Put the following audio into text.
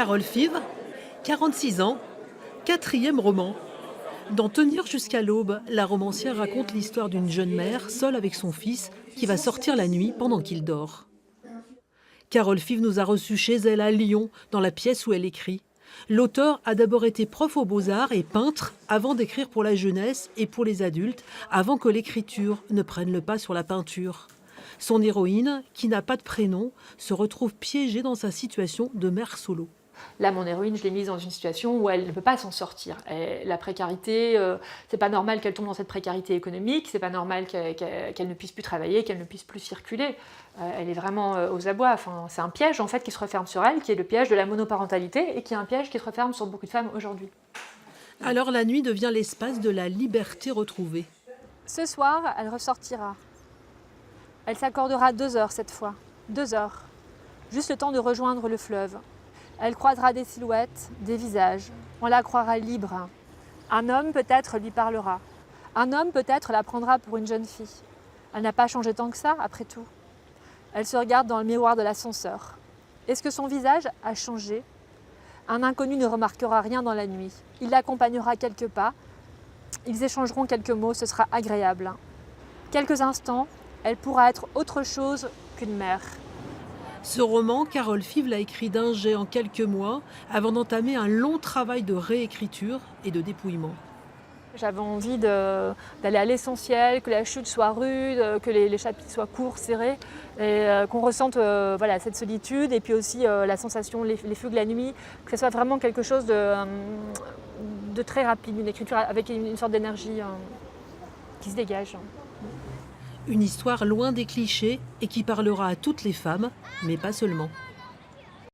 Carole Five, 46 ans, quatrième roman. Dans Tenir jusqu'à l'aube, la romancière raconte l'histoire d'une jeune mère, seule avec son fils, qui va sortir la nuit pendant qu'il dort. Carole Five nous a reçus chez elle à Lyon, dans la pièce où elle écrit. L'auteur a d'abord été prof aux beaux-arts et peintre avant d'écrire pour la jeunesse et pour les adultes, avant que l'écriture ne prenne le pas sur la peinture. Son héroïne, qui n'a pas de prénom, se retrouve piégée dans sa situation de mère solo. Là, mon héroïne, je l'ai mise dans une situation où elle ne peut pas s'en sortir. La précarité, c'est pas normal qu'elle tombe dans cette précarité économique, c'est pas normal qu'elle ne puisse plus travailler, qu'elle ne puisse plus circuler. Elle est vraiment aux abois. Enfin, c'est un piège en fait qui se referme sur elle, qui est le piège de la monoparentalité et qui est un piège qui se referme sur beaucoup de femmes aujourd'hui. Alors la nuit devient l'espace de la liberté retrouvée. Ce soir, elle ressortira. Elle s'accordera 2 heures cette fois. 2 heures. Juste le temps de rejoindre le fleuve. Elle croisera des silhouettes, des visages. On la croira libre. Un homme peut-être lui parlera. Un homme peut-être la prendra pour une jeune fille. Elle n'a pas changé tant que ça, après tout. Elle se regarde dans le miroir de l'ascenseur. Est-ce que son visage a changé ? Un inconnu ne remarquera rien dans la nuit. Il l'accompagnera quelques pas. Ils échangeront quelques mots, ce sera agréable. Quelques instants, elle pourra être autre chose qu'une mère. Ce roman, Carole Five l'a écrit d'un jet en quelques mois, avant d'entamer un long travail de réécriture et de dépouillement. J'avais envie d'aller à l'essentiel, que la chute soit rude, que les chapitres soient courts, serrés, et qu'on ressente cette solitude, et puis aussi la sensation, les fugues la nuit, que ce soit vraiment quelque chose de très rapide, une écriture avec une sorte d'énergie qui se dégage. Une histoire loin des clichés et qui parlera à toutes les femmes, mais pas seulement.